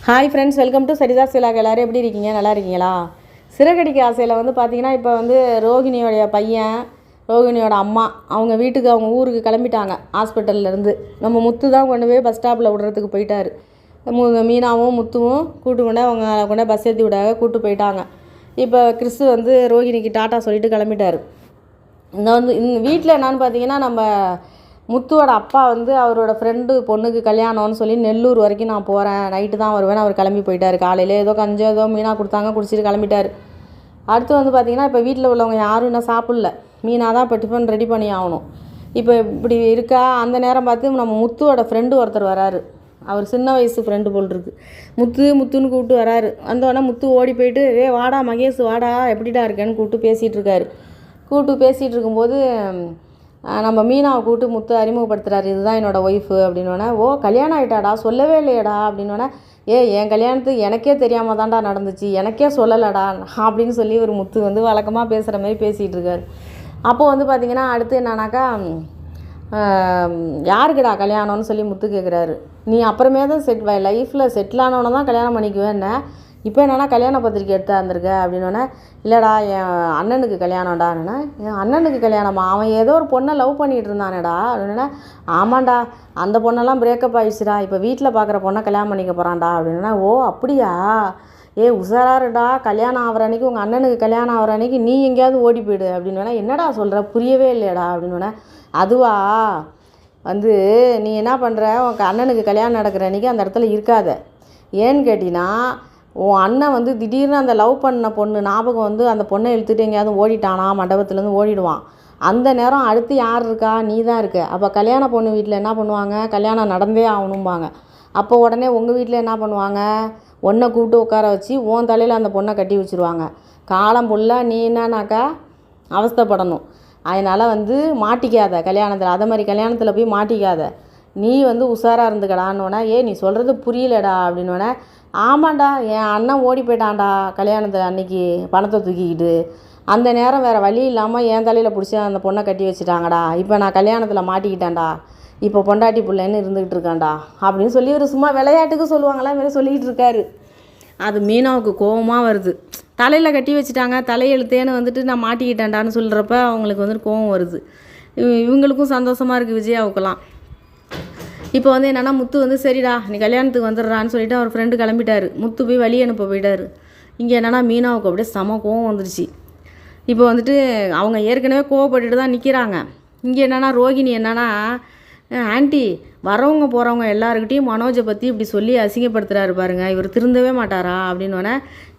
Hi friends, welcome to Saritha's vlog. எல்லோரும் எப்படி இருக்கீங்க? நல்லா இருக்கீங்களா? சிறகடிக்க ஆசையில் பார்த்திங்கன்னா இப்போ ரோகிணியோடைய பையன், ரோகிணியோட அம்மா அவங்க வீட்டுக்கு அவங்க ஊருக்கு கிளம்பிட்டாங்க. ஹாஸ்பிட்டல்லேருந்து நம்ம முத்து தான் கொண்டு போய் பஸ் ஸ்டாப்பில் விடுறதுக்கு போயிட்டார். மீனாவும் முத்துவும் அவங்க கொண்டு பஸ் ஏற்றி விடாக கூப்பிட்டு போயிட்டாங்க. இப்போ கிறிஸ்து ரோகிணிக்கு டாட்டா சொல்லிவிட்டு கிளம்பிட்டார். இந்த வீட்டில் என்னான்னு பார்த்தீங்கன்னா, நம்ம முத்துவோட அப்பா அவரோட ஃப்ரெண்டு பொண்ணுக்கு கல்யாணம்னு சொல்லி நெல்லூர் வரைக்கும் நான் போகிறேன், நைட்டு தான் வருவேன், அவர் கிளம்பி போயிட்டார். காலையில் ஏதோ கஞ்சோ ஏதோ மீனாக கொடுத்தாங்க, குடிச்சிட்டு கிளம்பிட்டார். அடுத்து பார்த்திங்கன்னா இப்போ வீட்டில் உள்ளவங்க யாரும் இன்னும் சாப்பிடல. மீனாக தான் இப்போ டிஃபன் ரெடி பண்ணி ஆகணும். இப்போ இப்படி இருக்கா, அந்த நேரம் பார்த்து நம்ம முத்துவோட ஃப்ரெண்டு ஒருத்தர் வராரு. அவர் சின்ன வயசு ஃப்ரெண்டு போல் இருக்குது. முத்துன்னு கூப்பிட்டு வராரு. வந்தோடனே முத்து ஓடி போயிட்டு, வாடா மகேஷ் வாடா, எப்படிடா இருக்கேன்னு கூப்பிட்டு பேசிகிட்டு இருக்காரு. பேசிகிட்டு இருக்கும்போது நம்ம மீனாவை கூப்பிட்டு முத்து அறிமுகப்படுத்துகிறாரு. இதுதான் என்னோடய ஒய்ஃபு அப்படின்னோடனே, ஓ கல்யாணம் ஆகிட்டாடா, சொல்லவே இல்லையடா அப்படின்னோடனே, என் கல்யாணத்துக்கு எனக்கே தெரியாமல் தான்டா நடந்துச்சு, எனக்கே சொல்லலைடா அப்படின்னு சொல்லி ஒரு முத்து வழக்கமாக பேசுகிற மாதிரி பேசிகிட்டு இருக்காரு. அப்போது பார்த்திங்கன்னா அடுத்து என்னன்னாக்கா, யாருக்குடா கல்யாணம்னு சொல்லி முத்து கேட்குறாரு. நீ அப்புறமே தான் லைஃப்பில் செட்டில் ஆனவனை தான் கல்யாணம் பண்ணிக்குவேன்னு, இப்போ என்னென்னா கல்யாண பத்திரிக்கை எடுத்து வந்திருக்க அப்படின்னோடனே, இல்லைடா என் அண்ணனுக்கு கல்யாணம்டான்னா. என் அண்ணனுக்கு கல்யாணமா? அவன் ஏதோ ஒரு பொண்ணை லவ் பண்ணிகிட்டு இருந்தானேடா அப்படின்னா. ஆமாண்டா, அந்த பொண்ணெல்லாம் பிரேக்கப் ஆகிடுச்சுடா, இப்போ வீட்டில் பார்க்குற பொண்ணை கல்யாணம் பண்ணிக்க போகிறான்டா அப்படின்னா. ஓ அப்படியா? உஷாராருடா, கல்யாணம் ஆகிற அன்றைக்கி உங்கள் அண்ணனுக்கு கல்யாணம் ஆகிற அன்றைக்கி நீ எங்கேயாவது ஓடி போயிடு அப்படின்னா. என்னடா சொல்கிற, புரியவே இல்லையடா அப்படின்னோடனே. அதுவா நீ என்ன பண்ணுற, உங்கள் அண்ணனுக்கு கல்யாணம் நடக்கிற அன்றைக்கி அந்த இடத்துல இருக்காத. ஏன்னு கேட்டிங்கன்னா, உன் அண்ணன் திடீர்னு அந்த லவ் பண்ண பொண்ணு ஞாபகம் அந்த பொண்ணை இழுத்துட்டு எங்கேயாவது ஓடிட்டானா, மண்டபத்துலேருந்து ஓடிடுவான். அந்த நேரம் அடுத்து யார் இருக்கா? நீ தான் இருக்க. அப்போ கல்யாண பொண்ணு வீட்டில் என்ன பண்ணுவாங்க, கல்யாணம் நடந்தே ஆகணும்பாங்க. அப்போ உடனே உங்கள் வீட்டில் என்ன பண்ணுவாங்க, ஒன்றை கூப்பிட்டு உட்கார வச்சு உன் தலையில் அந்த பொண்ணை கட்டி வச்சுருவாங்க. காலம் ஃபுல்லாக நீ என்னன்னாக்கா அவஸ்தைப்படணும். அதனால் மாட்டிக்காத கல்யாணத்தில், அதை மாதிரி கல்யாணத்தில் போய் மாட்டிக்காத. நீ உஷாராக இருந்துக்கடான்னொன்னே. நீ சொல்கிறது புரியலடா அப்படின்னோடனே. ஆமாண்டா, என் அண்ணன் ஓடி போயிட்டான்டா கல்யாணத்தில் அன்றைக்கி பணத்தை தூக்கிக்கிட்டு. அந்த நேரம் வேறு வழி இல்லாமல் என் தலையில் பிடிச்சி அந்த பொண்ணை கட்டி வச்சுட்டாங்கடா. இப்போ நான் கல்யாணத்தில் மாட்டிக்கிட்டேன்டா, இப்போ பொண்டாட்டி பிள்ளைன்னு இருந்துக்கிட்டு இருக்கான்டா அப்படின்னு சொல்லி ஒரு சும்மா விளையாட்டுக்கு சொல்லுவாங்களா மாரி சொல்லிக்கிட்டு இருக்காரு. அது மீனாவுக்கு கோபமாக வருது. தலையில் கட்டி வச்சுட்டாங்க, தலையெழுத்தேன்னு நான் மாட்டிக்கிட்டேன்டான்னு சொல்கிறப்ப அவங்களுக்கு கோபம் வருது. இவங்களுக்கும் சந்தோஷமாக இருக்குது, விஜயாவுக்கெல்லாம். இப்போ என்னென்னா முத்து சரிடா நீ கல்யாணத்துக்கு வந்துடுறான்னு சொல்லிவிட்டு அவர் ஃப்ரெண்டு கிளம்பிட்டார். முத்து போய் வழி அனுப்ப போயிட்டார். இங்கே என்னென்னா மீனாவுக்கு அப்படியே செம கோவம் வந்துடுச்சு. இப்போ அவங்க ஏற்கனவே கோவப்பட்டுட்டு தான் நிற்கிறாங்க. இங்கே என்னென்னா ரோகிணி என்னென்னா, ஆண்டி வரவங்க போகிறவங்க எல்லாருக்கிட்டையும் மனோஜை பற்றி இப்படி சொல்லி அசிங்கப்படுத்துகிறாரு பாருங்க, இவர் திருந்தவே மாட்டாரா அப்படின்னோடனே.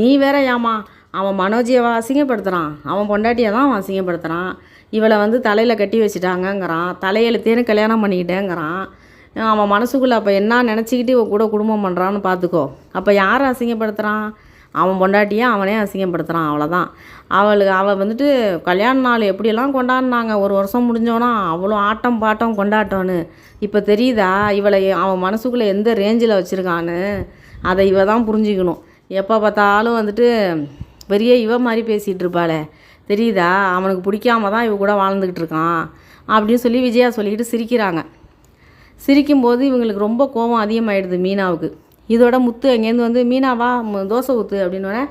நீ வேற ஏமா, அவன் மனோஜியவா அசிங்கப்படுத்துகிறான், அவன் பொண்டாட்டியை தான் அவன் அசிங்கப்படுத்துகிறான். இவளை தலையில் கட்டி வச்சுட்டாங்கங்கிறான், தலையெழுத்தேன்னு கல்யாணம் பண்ணிக்கிட்டேங்கிறான். அவன் மனசுக்குள்ளே அப்போ என்ன நினச்சிக்கிட்டு இவ கூட குடும்பம் பண்ணுறான்னு பார்த்துக்கோ. அப்போ யாரை அசிங்கப்படுத்துகிறான்? அவன் பொண்டாட்டியை அவனே அசிங்கப்படுத்துகிறான், அவ்வளோதான். அவள் கல்யாண நாள் எப்படியெல்லாம் கொண்டாடினாங்க, ஒரு வருஷம் முடிஞ்சோன்னா அவ்வளோ ஆட்டம் பாட்டம் கொண்டாட்டோன்னு. இப்போ தெரியுதா இவளை அவன் மனசுக்குள்ளே எந்த ரேஞ்சில் வச்சுருக்கான்னு? அதை இவ தான் புரிஞ்சிக்கணும். எப்போ பார்த்தாலும் பெரிய இவ மாதிரி பேசிகிட்டு இருப்பாளே, தெரியுதா? அவனுக்கு பிடிக்காம தான் இவ கூட வாழ்ந்துக்கிட்டு இருக்கான் அப்படின்னு சொல்லி விஜயா சொல்லிக்கிட்டு சிரிக்கிறாங்க. சிரிக்கும்போது இவங்களுக்கு ரொம்ப கோபம் அதிகமாகிடுது மீனாவுக்கு. இதோட முத்து அங்கேருந்து மீனாவா தோசை ஊற்று அப்படின்னோடனே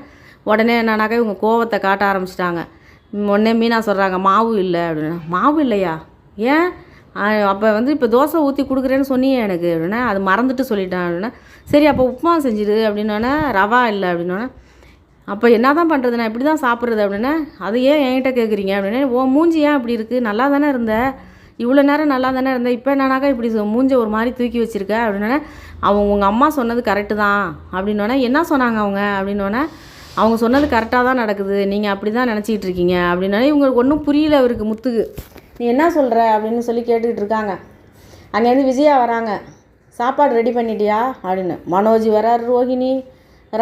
உடனே என்னன்னாக்கா இவங்க கோவத்தை காட்ட ஆரம்பிச்சிட்டாங்க. உடனே மீனா சொல்கிறாங்க, மாவு இல்லை அப்படின்னா. மாவு இல்லையா? ஏன்? அப்போ இப்போ தோசை ஊற்றி கொடுக்குறேன்னு சொன்னியே எனக்கு அப்படின்னா. அது மறந்துட்டு சொல்லிட்டேன் அப்படின்னா. சரி அப்போ உப்புமா செஞ்சுடு அப்படின்னோடனே. ரவா இல்லை அப்படின்னோடனே. அப்போ என்ன தான் பண்ணுறது, நான் இப்படி தான் சாப்பிட்றது அப்படின்னா. அது ஏன் என்கிட்ட கேட்குறீங்க அப்படின்னா. ஓ மூஞ்சி ஏன் இப்படி இருக்குது, நல்லா தானே இருந்த, இவ்வளோ நேரம் நல்லா தானே இருந்தேன், இப்போ என்னன்னாக்கா இப்படி மூஞ்ச ஒரு மாதிரி தூக்கி வச்சுருக்க அப்படின்னோடனே. உங்கள் அம்மா சொன்னது கரெக்டு தான் அப்படின்னோடனே. என்ன சொன்னாங்க அவங்க அப்படின்னோடனே. அவங்க சொன்னது கரெக்டாக தான் நடக்குது, நீங்கள் அப்படி தான் நினச்சிக்கிட்டு இருக்கீங்க அப்படின்னோடனே. இவங்களுக்கு ஒன்றும் புரியல அவருக்கு முத்துக்கு. நீ என்ன சொல்கிற அப்படின்னு சொல்லி கேட்டுக்கிட்டு இருக்காங்க. அங்கேருந்து விஜயா வராங்க. சாப்பாடு ரெடி பண்ணிட்டியா அப்படின்னு. மனோஜ் வரார், ரோஹிணி,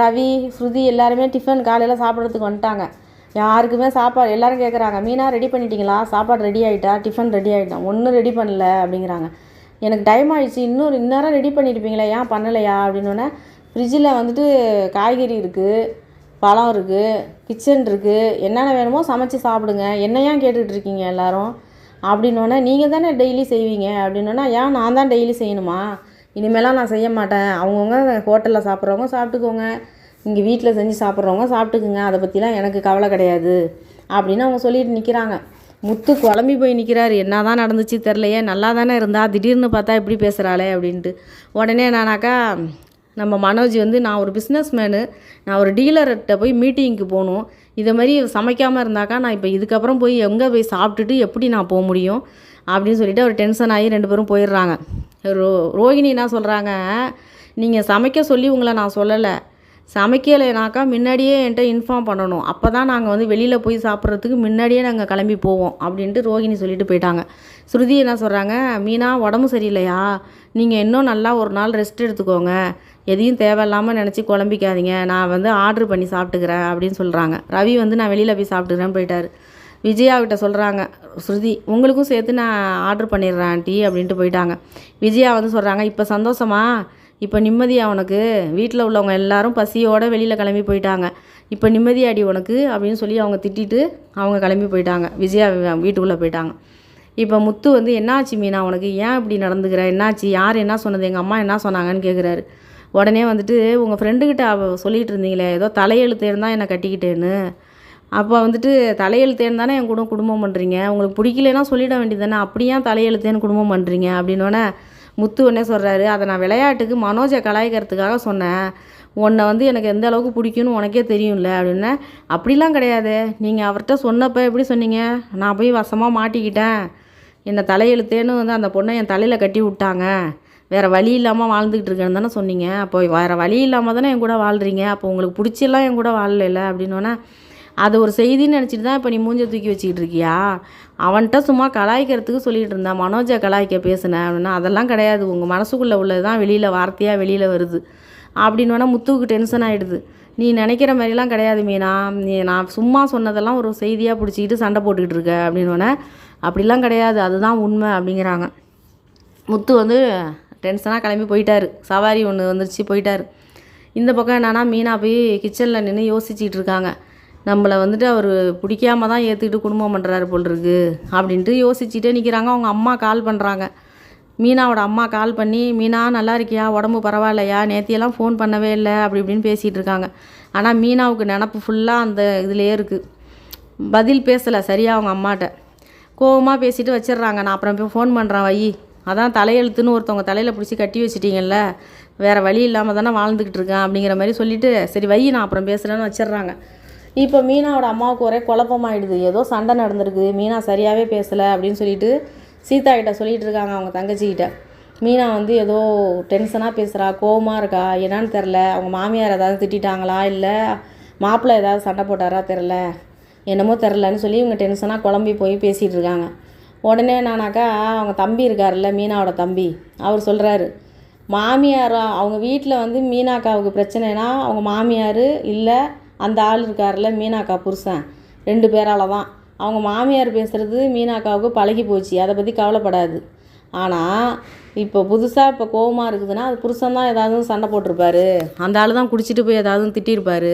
ரவி, ஸ்ருதி எல்லாருமே டிஃபன் காலையில் சாப்பிட்றதுக்கு வந்துட்டாங்க. யாருக்குமே சாப்பாடு எல்லோரும் கேட்குறாங்க, மீனா ரெடி பண்ணிட்டீங்களா, சாப்பாடு ரெடி ஆகிட்டா, டிஃபன் ரெடி ஆகிட்டான், ஒன்றும் ரெடி பண்ணல அப்படிங்கிறாங்க. எனக்கு டைம் ஆகிடுச்சு, இந்நேரம் ரெடி பண்ணியிருப்பீங்களா, ஏன் பண்ணலையா அப்படின்னோடனே. ஃப்ரிட்ஜில் காய்கறி இருக்குது, பழம் இருக்குது, கிச்சன் இருக்குது, என்னென்ன வேணுமோ சமைச்சு சாப்பிடுங்க, என்ன ஏன் கேட்டுக்கிட்டு இருக்கீங்க எல்லோரும் அப்படின்னோடனே. நீங்கள் தானே டெய்லி செய்வீங்க அப்படின்னோடனே. ஏன் நான் தான் டெய்லி செய்யணுமா? இனிமேலாம் நான் செய்ய மாட்டேன். அவங்கவுங்க ஹோட்டலில் சாப்பிட்றவங்க சாப்பிட்டுக்கோங்க, இங்கே வீட்டில் செஞ்சு சாப்பிட்றவங்க சாப்பிட்டுக்குங்க, அதை பற்றிலாம் எனக்கு கவலை கிடையாது அப்படின்னு அவங்க சொல்லிட்டு நிற்கிறாங்க. முத்து குழம்பி போய் நிற்கிறாரு. என்ன தான் நடந்துச்சு தெரிலையே, நல்லா தானே இருந்தா, திடீர்னு பார்த்தா இப்படி பேசுகிறாளே அப்படின்ட்டு. உடனே நானாக்கா நம்ம மனோஜ் வந்து, நான் ஒரு பிஸ்னஸ் மேனு, நான் ஒரு டீலர்கிட்ட போய் மீட்டிங்க்கு போகணும், இதை மாதிரி சமைக்காமல் இருந்தாக்கா நான் இப்போ இதுக்கப்புறம் போய் எங்கே போய் சாப்பிட்டுட்டு எப்படி நான் போக முடியும் அப்படின்னு சொல்லிட்டு அவர் டென்ஷன் ஆகி 2 பேரும் போயிடுறாங்க. ரோகிணி என்ன சொல்கிறாங்க, நீங்கள் சமைக்க சொல்லி உங்களை நான் சொல்லலை, சமைக்கலைனாக்கா முன்னாடியே என்கிட்ட இன்ஃபார்ம் பண்ணணும், அப்போ தான் நாங்கள் வந்து வெளியில் போய் சாப்பிட்றதுக்கு முன்னாடியே நாங்கள் கிளம்பி போவோம் அப்படின்ட்டு ரோகிணி சொல்லிட்டு போயிட்டாங்க. ஸ்ருதி என்ன சொல்கிறாங்க, மீனா உடம்பு சரியில்லையா, நீங்கள் இன்னும் நல்லா ஒரு நாள் ரெஸ்ட் எடுத்துக்கோங்க, எதையும் தேவையில்லாமல் நினச்சி குழம்பிக்காதீங்க, நான் வந்து ஆர்டர் பண்ணி சாப்பிட்டுக்கிறேன் அப்படின்னு சொல்கிறாங்க. ரவி வந்து நான் வெளியில் போய் சாப்பிட்டுக்கிறேன்னு போயிட்டார். விஜயாவிட்ட சொல்கிறாங்க ஸ்ருதி, உங்களுக்கும் சேர்த்து நான் ஆர்டர் பண்ணிடுறேன் ஆண்டி அப்படின்ட்டு போயிட்டாங்க. விஜயா வந்து சொல்கிறாங்க, இப்போ சந்தோஷமா, இப்போ நிம்மதியாக உனக்கு, வீட்டில் உள்ளவங்க எல்லாரும் பசியோடு வெளியில் கிளம்பி போயிட்டாங்க, இப்போ நிம்மதியாடி உனக்கு அப்படின்னு சொல்லி அவங்க திட்டிட்டு அவங்க கிளம்பி போயிட்டாங்க. விஜயா வீட்டுக்குள்ளே போயிட்டாங்க. இப்போ முத்து வந்து, என்னாச்சு மீனா உனக்கு, ஏன் இப்படி நடந்துக்கிற, என்னாச்சு, யார் என்ன சொன்னது, எங்கள் அம்மா என்ன சொன்னாங்கன்னு கேட்குறாரு. உடனே வந்துட்டு, உங்கள் ஃப்ரெண்டுக்கிட்ட சொல்லிகிட்டு இருந்தீங்களே ஏதோ தலையெழுத்தேன்னு தான் என்னை கட்டிக்கிட்டேன்னு, அப்போ வந்துட்டு தலையெழுத்தேன்னு தானே என் கூட குடும்பம் பண்ணுறீங்க, உங்களுக்கு பிடிக்கலன்னா சொல்லிட வேண்டியது தானே, அப்படியே தலையெழுத்தேன்னு குடும்பம் பண்ணுறீங்க அப்படின்னோடனே முத்து உடனே சொல்கிறாரு, அதை நான் விளையாட்டுக்கு மனோஜை கலாய்க்கிறதுக்காக சொன்னேன், உன்னை வந்து எனக்கு எந்த அளவுக்கு பிடிக்கும்னு உனக்கே தெரியும்ல அப்படின்னா. அப்படிலாம் கிடையாது, நீங்கள் அவர்கிட்ட சொன்னப்போ எப்படி சொன்னீங்க, நான் போய் வசமாக மாட்டிக்கிட்டேன், என்னை தலையெழுத்தேன்னு வந்து அந்த பொண்ணை என் தலையில் கட்டி விட்டாங்க, வேறு வழி இல்லாமல் வாழ்ந்துக்கிட்டு இருக்கேன்னு தானே சொன்னீங்க, அப்போ வேறு வழி இல்லாமல் தானே என் கூட வாழ்கிறீங்க, அப்போ உங்களுக்கு பிடிச்செல்லாம் என் கூட வாழல அப்படின்னோடனே, அது ஒரு செய்தின்னு நினச்சிட்டு தான் இப்போ நீ மூஞ்சை தூக்கி வச்சுக்கிட்டு இருக்கியா, அவன்கிட்ட சும்மா கலாய்க்கிறதுக்கு சொல்லிகிட்டு இருந்தேன், மனோஜை கலாய்க்க பேசுனேன் அப்படின்னா. அதெல்லாம் கிடையாது, உங்கள் மனசுக்குள்ளே உள்ளது தான் வெளியில் வார்த்தையாக வெளியில் வருது அப்படின்னோடனே முத்துவுக்கு டென்ஷன் ஆகிடுது. நீ நினைக்கிற மாதிரிலாம் கிடையாது மீனா, நீ நான் சும்மா சொன்னதெல்லாம் ஒரு செய்தியாக பிடிச்சிக்கிட்டு சண்டை போட்டுக்கிட்டு இருக்க அப்படின்னோடனே, அப்படிலாம் கிடையாது, அதுதான் உண்மை அப்படிங்கிறாங்க. முத்து வந்து டென்ஷனாக கிளம்பி போயிட்டார். சவாரி ஒன்று வந்துருச்சு, போயிட்டார். இந்த பக்கம் என்னன்னா, மீனா போய் கிச்சனில் நின்று யோசிச்சுட்டு இருக்காங்க. நம்மளை வந்துட்டு அவர் பிடிக்காம தான் ஏற்றுக்கிட்டு குடும்பம் பண்ணுறாரு போல் இருக்கு அப்படின்ட்டு யோசிச்சுட்டே நிற்கிறாங்க. அவங்க அம்மா கால் பண்ணுறாங்க. மீனாவோட அம்மா கால் பண்ணி, மீனா நல்லா இருக்கியா, உடம்பு பரவாயில்லையா, நேத்தியெல்லாம் ஃபோன் பண்ணவே இல்லை அப்படி இப்படின்னு பேசிகிட்டு இருக்காங்க. ஆனால் மீனாவுக்கு நினப்பு ஃபுல்லாக அந்த இதுலேயே இருக்குது. பதில் பேசலை சரியாக அவங்க அம்மாட்ட. கோவமாக பேசிட்டு வச்சிடுறாங்க. நான் அப்புறம் ஃபோன் பண்ணுறேன் வை, அதான் தலையெழுத்துன்னு ஒருத்தவங்க தலையில் பிடிச்சி கட்டி வச்சிட்டிங்கல்ல, வேறு வழி இல்லாமல் தானே வாழ்ந்துக்கிட்டு இருக்கேன் அப்படிங்கிற மாதிரி சொல்லிவிட்டு, சரி வை நான் அப்புறம் பேசுகிறேன்னு வச்சிடுறாங்க. இப்போ மீனாவோட அம்மாவுக்கு ஒரே குழப்பமாயிடுது. ஏதோ சண்டை நடந்திருக்கு, மீனா சரியாகவே பேசலை அப்படின்னு சொல்லிட்டு சீதா கிட்ட சொல்லிகிட்டு இருக்காங்க அவங்க தங்கச்சிக்கிட்ட. மீனா வந்து ஏதோ டென்ஷனாக பேசுகிறா, கோவமாக இருக்கா, என்னான்னு தெரில, அவங்க மாமியார் ஏதாவது திட்டாங்களா, இல்லை மாப்பிள்ளை ஏதாவது சண்டை போட்டாரா தெரில, என்னமோ தெரிலன்னு சொல்லி இவங்க டென்ஷனாக குழம்பி போய் பேசிகிட்டு இருக்காங்க. உடனே நானாக்கா அவங்க தம்பி இருக்கார்ல, மீனாவோட தம்பி, அவர் சொல்கிறாரு, மாமியார் அவங்க வீட்டில் வந்து மீனாக்காவுக்கு பிரச்சனைனா அவங்க மாமியார் இல்லை அந்த ஆள் இருக்கார்ல மீனாக்கா புருஷன், 2 பேரால் தான். அவங்க மாமியார் பேசுகிறது மீனாக்காவுக்கு பழகி போச்சு, அதை பற்றி கவலைப்படாது. ஆனால் இப்போ புதுசாக இப்போ கோவமாக இருக்குதுன்னா அது புருஷன் தான் ஏதாவது சண்டை போட்டிருப்பாரு, அந்த ஆள் தான் குடிச்சிட்டு போய் ஏதாவது திட்டிருப்பார்,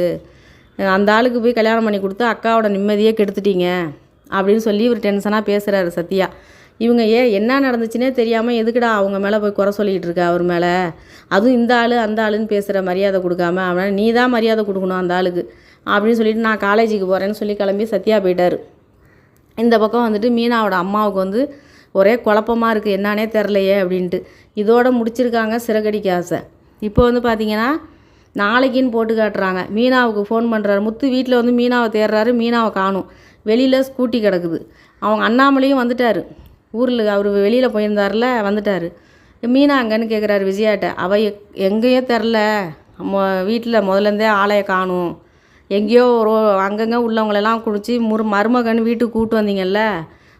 அந்த ஆளுக்கு போய் கல்யாணம் பண்ணி கொடுத்து அக்காவோட நிம்மதியே கெடுத்துட்டீங்க அப்படின்னு சொல்லி இவர் டென்ஷனாக பேசுகிறாரு சத்யா. இவங்க என்ன நடந்துச்சுன்னே தெரியாமல் எதுக்குடா அவங்க மேலே போய் குறை சொல்லிகிட்டு இருக்கா அவர் மேலே, அதுவும் இந்த ஆள் அந்த ஆளுன்னு பேசுகிற மரியாதை கொடுக்காம, அவனால் நீ தான் மரியாதை கொடுக்கணும் அந்த ஆளுக்கு அப்படின்னு சொல்லிட்டு நான் காலேஜுக்கு போகிறேன்னு சொல்லி கிளம்பி சத்யா போயிட்டார். இந்த பக்கம் வந்துட்டு மீனாவோட அம்மாவுக்கு வந்து ஒரே குழப்பமாக இருக்குது, என்னானே தெரிலையே அப்படின்ட்டு. இதோடு முடிச்சிருக்காங்க சிறகடிக்க ஆசை. இப்போ வந்து பார்த்திங்கன்னா நாளைக்குன்னு போட்டு காட்டுறாங்க. மீனாவுக்கு ஃபோன் பண்ணுறாரு முத்து. வீட்டில் வந்து மீனாவை தேடுறாரு, மீனாவை காணும். வெளியில் ஸ்கூட்டி கிடக்குது. அவங்க அண்ணாமலையும் வந்துட்டார், ஊரில் அவர் வெளியில் போயிருந்தார்ல வந்துட்டார். மீனா அங்கன்னு கேட்குறாரு விஜயாட்ட. அவள் எங்கேயோ தெரில, வீட்டில் முதலேருந்தே ஆளையை காணும், எங்கேயோ அங்கங்கே உள்ளவங்களெல்லாம் குடிச்சு மருமகன்னு வீட்டுக்கு கூட்டு வந்தீங்கல்ல,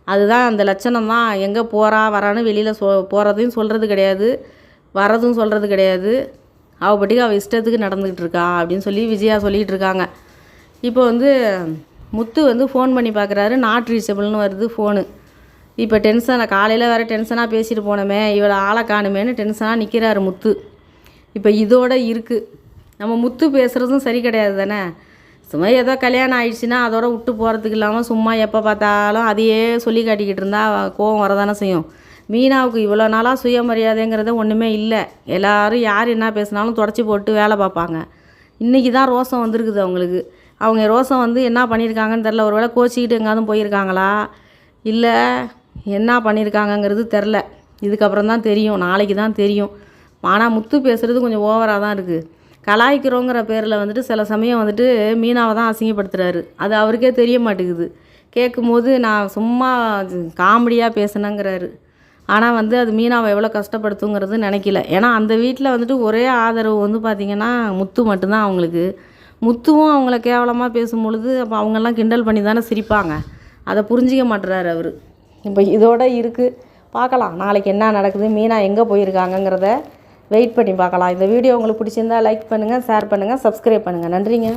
அதுதான் அந்த லட்சணம் தான். எங்கே போகிறா வரான்னு வெளியில் போகிறதையும் சொல்கிறது கிடையாது, வரதும் சொல்கிறது கிடையாது, அவள் பட்டிக்கு அவள் இஷ்டத்துக்கு நடந்துக்கிட்டு இருக்கா அப்படின்னு சொல்லி விஜயா சொல்லிகிட்டு இருக்காங்க. இப்போ வந்து முத்து வந்து ஃபோன் பண்ணி பார்க்குறாரு, நாட் ரீச்சபிள்னு வருது ஃபோனு. இப்போ டென்ஷனாக, காலையில் வேறு டென்ஷனாக பேசிட்டு போனோமே, இவளை ஆளை காணுமேன்னு டென்ஷனாக நிற்கிறாரு முத்து. இப்போ இதோட இருக்குது. நம்ம முத்து பேசுகிறதும் சரி கிடையாது தானே. சும்மா ஏதோ கல்யாணம் ஆயிடுச்சுன்னா அதோட விட்டு போகிறதுக்கு இல்லாமல் சும்மா எப்போ பார்த்தாலும் அதையே சொல்லி காட்டிக்கிட்டு இருந்தால் கோவம் வரதானே செய்யும். மீனாவுக்கு இவ்வளோ நாளாக சுயமரியாதைங்கிறது ஒன்றுமே இல்லை. எல்லோரும் யார் என்ன பேசினாலும் தொடச்சி போட்டு வேலை பார்ப்பாங்க. இன்றைக்கி தான் ரோசம் வந்திருக்குது அவங்களுக்கு. அவங்க ரோசம் வந்து என்ன பண்ணியிருக்காங்கன்னு தெரில. ஒரு வேளை கோச்சிக்கிட்டு எங்கேயாவது போயிருக்காங்களா இல்லை என்ன பண்ணியிருக்காங்கங்கிறது தெரில. இதுக்கப்புறம் தான் தெரியும், நாளைக்கு தான் தெரியும். ஆனால் முத்து பேசுகிறது கொஞ்சம் ஓவராக தான் இருக்குது. கலாய்க்கிறோங்கிற பேரில் வந்துட்டு சில சமயம் வந்துட்டு மீனாவை தான் அசிங்கப்படுத்துகிறாரு. அது அவருக்கே தெரிய மாட்டேங்குது. கேட்கும்போது நான் சும்மா காமெடியாக பேசினேங்கிறாரு. ஆனால் வந்து அது மீனாவை எவ்வளோ கஷ்டப்படுத்துங்கிறது நினைக்கல. ஏன்னா அந்த வீட்டில் வந்துட்டு ஒரே ஆதரவு வந்து பார்த்திங்கன்னா முத்து மட்டும்தான் அவங்களுக்கு. முத்துவும் அவங்கள கேவலமாக பேசும்பொழுது அப்போ அவங்கெல்லாம் கிண்டல் பண்ணி தானே சிரிப்பாங்க. அதை புரிஞ்சிக்க மாட்டுறாரு அவர். இப்போ இதோட இருக்குது. பார்க்கலாம் நாளைக்கு என்ன நடக்குது, மீனா எங்கே போயிருக்காங்கங்கிறத வெயிட் பண்ணி பார்க்கலாம். இந்த வீடியோ உங்களுக்கு பிடிச்சிருந்தா லைக் பண்ணுங்கள், ஷேர் பண்ணுங்கள், சப்ஸ்கிரைப் பண்ணுங்கள். நன்றிங்க.